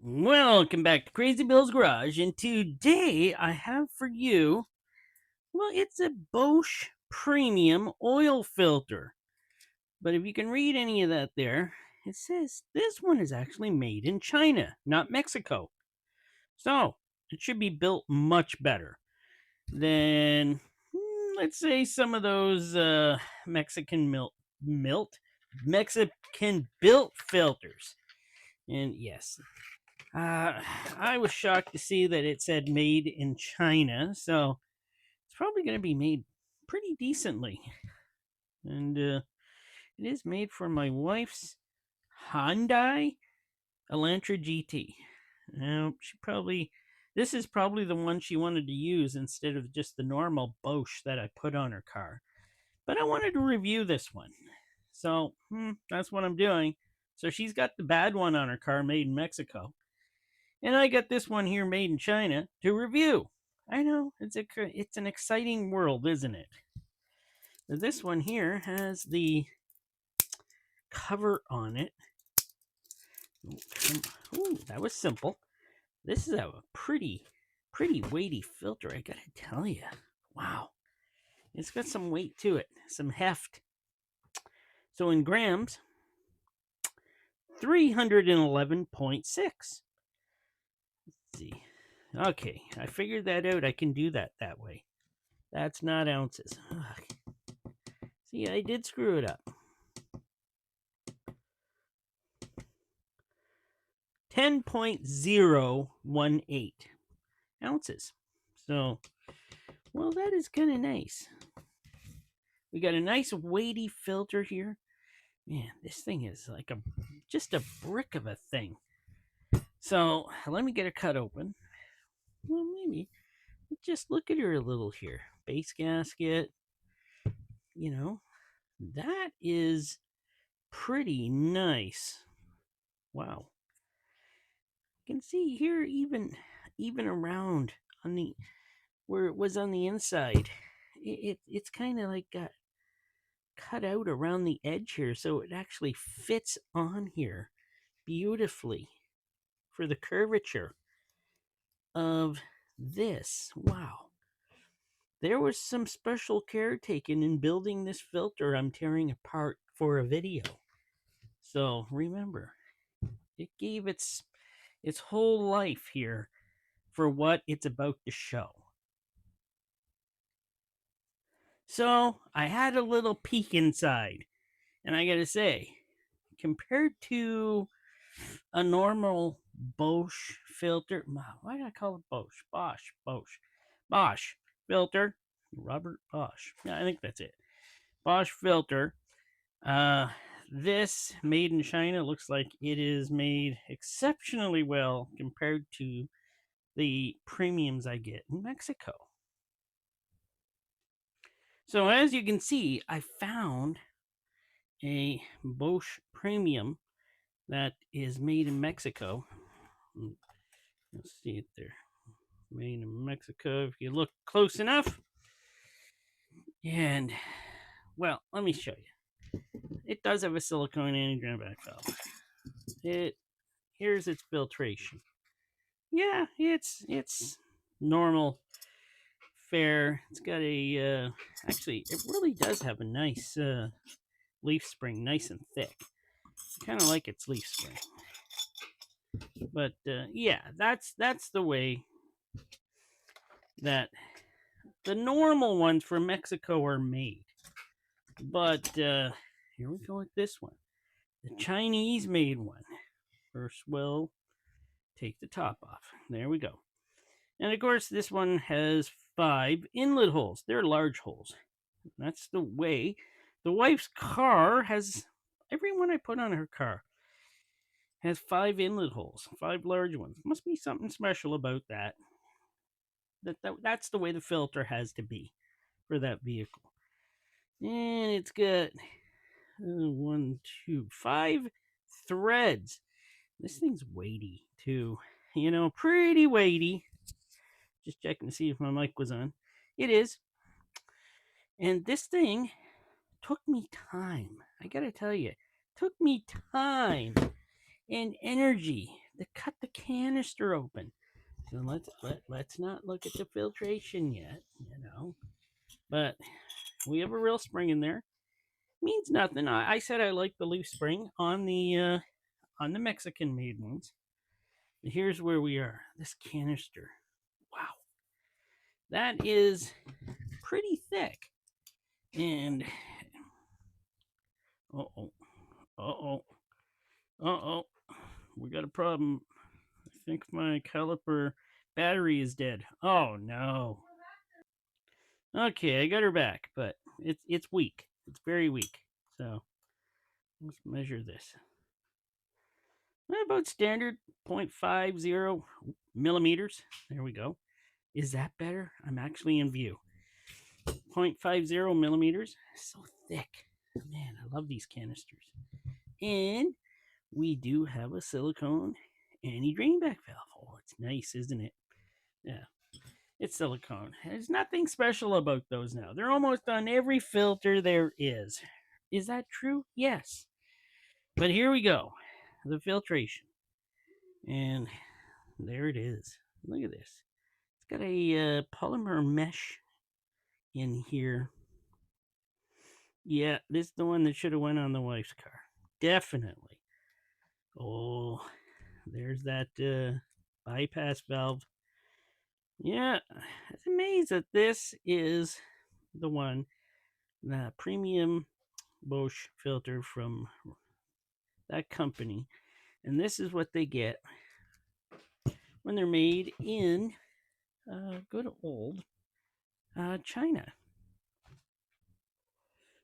Welcome back to Crazy Bill's Garage, and today I have for you, well, it's a Bosch premium oil filter. But if you can read any of that there, it says this one is actually made in China, not Mexico. So it should be built much better than, let's say, some of those Mexican Mexican built filters. And yes, I was shocked to see that it said made in China, so it's probably going to be made pretty decently. And it is made for my wife's Hyundai Elantra GT. Now, this is probably the one she wanted to use instead of just the normal Bosch that I put on her car. But I wanted to review this one. So, that's what I'm doing. So she's got the bad one on her car made in Mexico. And I got this one here made in China to review. I know, it's an exciting world, isn't it? This one here has the cover on it. Ooh, that was simple. This is a pretty weighty filter, I gotta tell you. Wow. It's got some weight to it, some heft. So in grams, 311.6. Let's see. Okay, I figured that out. I can do that way. That's not ounces. Ugh. See, I did screw it up. 10.018 ounces. So, well, that is kind of nice. We got a nice weighty filter here. Man, this thing is like just a brick of a thing. So, let me get it cut open. Well, maybe just look at her a little here. Base gasket. You know, that is pretty nice. Wow. You can see here even around on the where it was on the inside. It's kind of like got cut out around the edge here, so it actually fits on here beautifully for the curvature of this. Wow. There was some special care taken in building this filter I'm tearing apart for a video. So remember, it gave its whole life here for what it's about to show. So I had a little peek inside, and I gotta say, compared to a normal Bosch filter, why did I call it Bosch? Bosch filter, Robert Bosch. Yeah, I think that's it. Bosch filter. Uh, this made in China looks like it is made exceptionally well compared to the premiums I get in Mexico. So as you can see, I found a Bosch premium that is made in Mexico. You'll see it there. Made in Mexico if you look close enough. And, well, let me show you. It does have a silicone anti-grandback valve. Here's its filtration. Yeah, it's normal fare. It's got a actually it really does have a nice leaf spring, nice and thick. Kind of like its leaf spring. But yeah, that's the way that the normal ones from Mexico are made. But here we go with this one, the Chinese made one. First, we'll take the top off. There we go. And of course, this one has 5 inlet holes. They're large holes. That's the way the wife's car has. Everyone I put on her car has 5 inlet holes, 5 large ones. Must be something special about that. That's the way the filter has to be for that vehicle. And it's got 5 threads. This thing's weighty too. You know, pretty weighty. Just checking to see if my mic was on. It is. And this thing took me time. I gotta tell you, took me time and energy to cut the canister open. So let's not look at the filtration yet, But we have a real spring in there. Means nothing. I said I like the loose spring on the Mexican made ones. But here's where we are. This canister. Wow. That is pretty thick. And uh-oh. Uh-oh. Uh-oh. We got a problem. I think my caliper battery is dead. Oh no. Okay, I got her back, but it's weak. It's very weak. So let's measure this. About standard 0.50 millimeters. There we go. Is that better? I'm actually in view. 0.50 millimeters. So thick. Man, I love these canisters. And we do have a silicone anti-drain back valve. Oh, it's nice, isn't it? Yeah. It's silicone. There's nothing special about those now. They're almost on every filter there is. Is that true? Yes. But here we go. The filtration. And there it is. Look at this. It's got a polymer mesh in here. Yeah, this is the one that should have went on the wife's car. Definitely. Oh, there's that bypass valve. Yeah, I'm amazed that this is the one, the premium Bosch filter from that company. And this is what they get when they're made in good old China.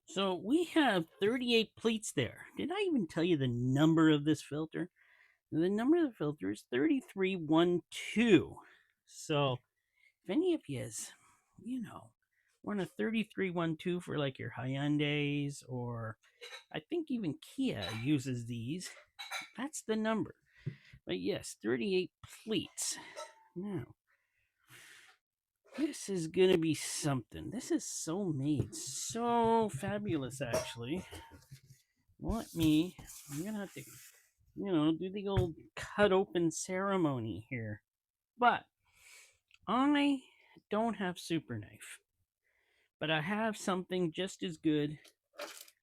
So we have 38 pleats there. Did I even tell you the number of this filter? The number of the filter is 3312. So if any of you is, want a 3312 for like your Hyundais, or I think even Kia uses these, that's the number. But yes, 38 pleats. Now, this is going to be something. This is so made. So fabulous, actually. I'm going to have to, do the old cut open ceremony here. But I don't have super knife. But I have something just as good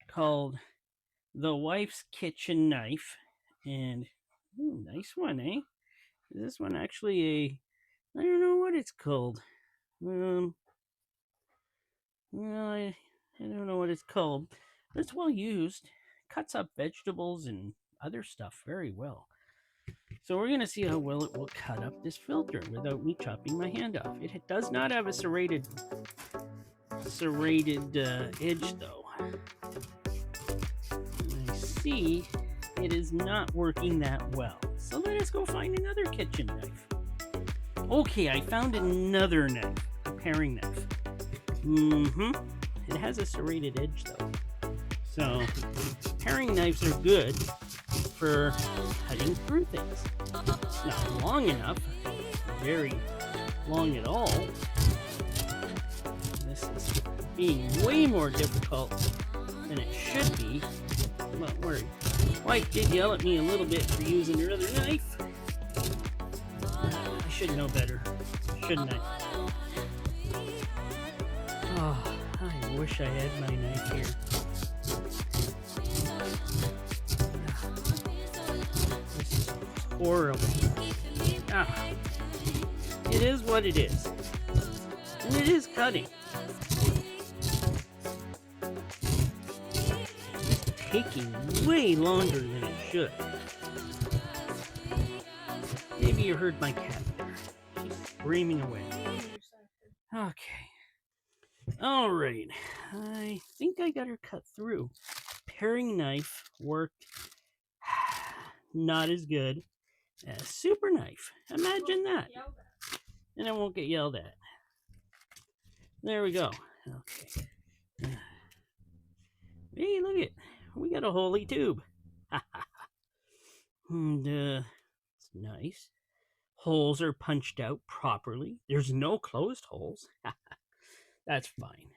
called the wife's kitchen knife. And, nice one, eh? Is this one actually I don't know what it's called. Well, I don't know what it's called. But it's well used. Cuts up vegetables and other stuff very well. So we're going to see how well it will cut up this filter without me chopping my hand off. It does not have a serrated edge, though. I see it is not working that well. So let us go find another kitchen knife. Okay, I found another knife, a paring knife. It has a serrated edge, though. So paring knives are good for cutting through things. It's not long enough, very long at all. This is being way more difficult than it should be. I'm not worried. Wife did yell at me a little bit for using her other knife. I should know better, shouldn't I? Oh, I wish I had my knife here. This is horrible. It is what it is. And it is cutting. It's taking way longer than it should. Maybe you heard my cat there. She's screaming away. Okay. Alright. I think I got her cut through. Paring knife worked not as good as super knife. Imagine that. And I won't get yelled at. There we go. Okay. Hey, look it. We got a holy tube. And it's nice. Holes are punched out properly. There's no closed holes. That's fine.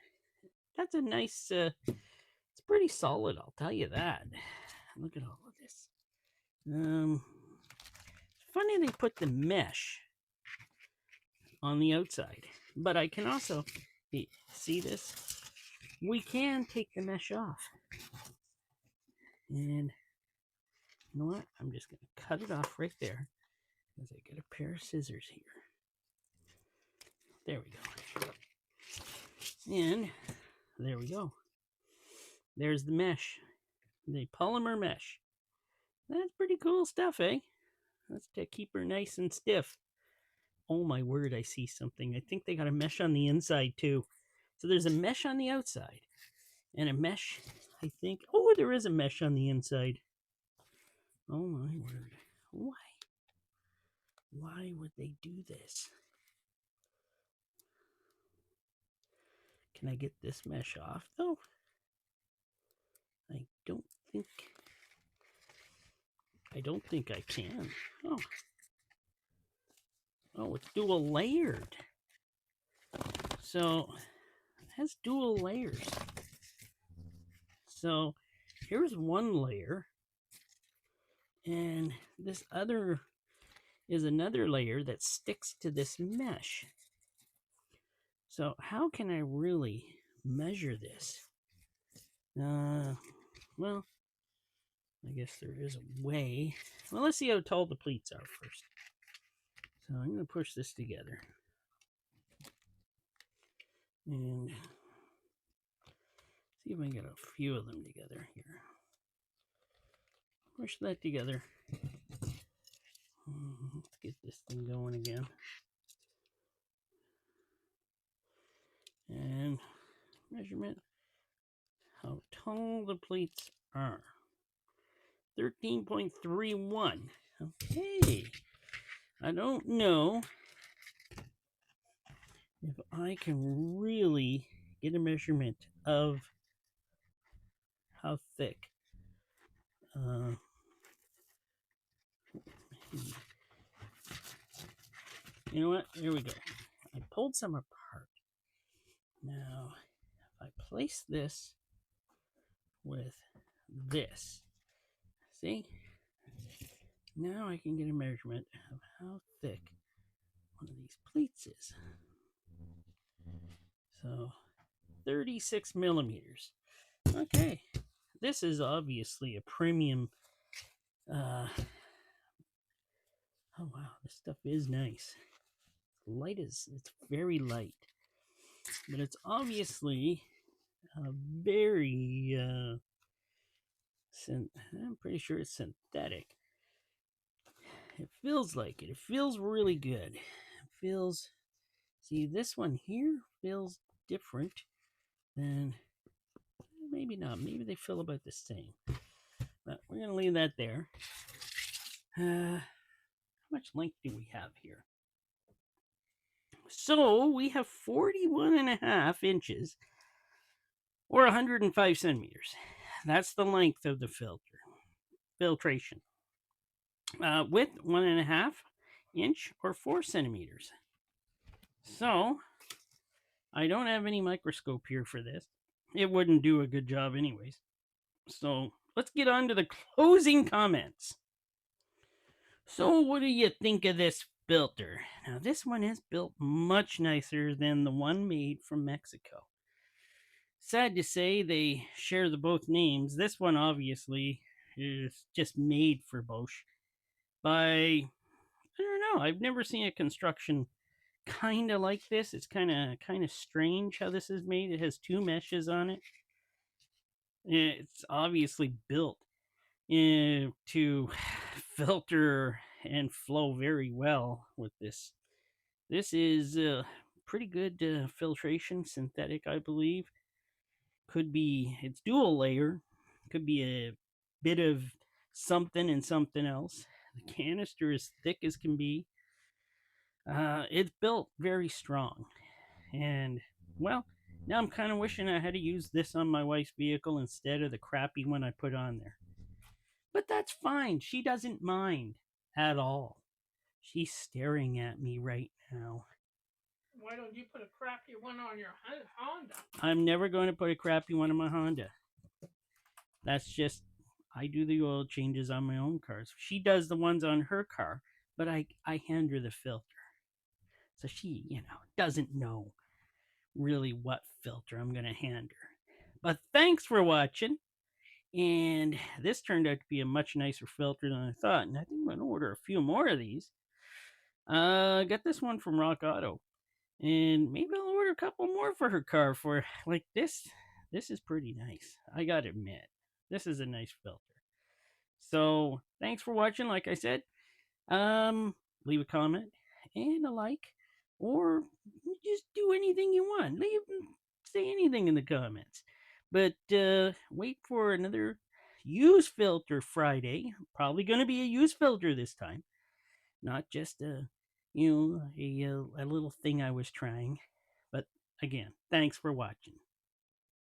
That's a nice, it's pretty solid, I'll tell you that. Look at all of this. funny they put the mesh on the outside, but I can also see this. We can take the mesh off, and you know what? I'm just going to cut it off right there, because I get a pair of scissors here. There we go. And there we go. There's the mesh, the polymer mesh. That's pretty cool stuff, eh? That's to keep her nice and stiff. Oh my word, I see something. I think they got a mesh on the inside too. So there's a mesh on the outside and a mesh, I think. Oh, there is a mesh on the inside. Oh my word. Why? Why would they do this? Can I get this mesh off though? I don't think I can. Oh. Oh, it's dual layered. So it has dual layers. So here's one layer, and this other is another layer that sticks to this mesh. So how can I really measure this? Well, I guess there is a way. Well, let's see how tall the pleats are first. So I'm going to push this together. And see if I can get a few of them together here. Push that together. Let's get this thing going again. And measurement, how tall the pleats are. 13.31. Okay. I don't know if I can really get a measurement of how thick. You know what? Here we go. I pulled some apart. Now, if I place this with this, see? Now I can get a measurement of how thick one of these pleats is. So 36 millimeters. Okay, this is obviously a premium. Oh wow, this stuff is nice. It's very light, but it's obviously very I'm pretty sure it's synthetic. It feels like it. It feels really good. It feels. See, this one here feels different than. Maybe not. Maybe they feel about the same. But we're going to leave that there. How much length do we have here? So we have 41.5 inches or 105 centimeters. That's the length of the filtration. Width 1.5 inch or 4 centimeters. So I don't have any microscope here for this. It wouldn't do a good job anyways. So let's get on to the closing comments. So what do you think of this filter? Now this one is built much nicer than the one made from Mexico. Sad to say they share the both names. This one obviously is just made for Bosch by, I don't know, I've never seen a construction kind of like this. It's kind of strange how this is made. It has two meshes on it. It's obviously built to filter and flow very well with this. This is pretty good filtration, synthetic, I believe. Could be, it's dual layer. Could be a bit of something and something else. The canister is thick as can be. It's built very strong. And, well, now I'm kind of wishing I had to use this on my wife's vehicle instead of the crappy one I put on there. But that's fine. She doesn't mind at all. She's staring at me right now. Why don't you put a crappy one on your Honda? I'm never going to put a crappy one on my Honda. That's just, I do the oil changes on my own cars. She does the ones on her car. but I hand her the filter. So she, doesn't know really what filter I'm going to hand her. But thanks for watching. And this turned out to be a much nicer filter than I thought. And I think I'm going to order a few more of these. Got this one from Rock Auto. And maybe I'll order a couple more for her car for like this. This is pretty nice. I got to admit. This is a nice filter. So thanks for watching. Like I said, leave a comment and a like, or just do anything you want. Say anything in the comments. But wait for another use filter Friday. Probably going to be a use filter this time, not just a little thing I was trying. But again, thanks for watching.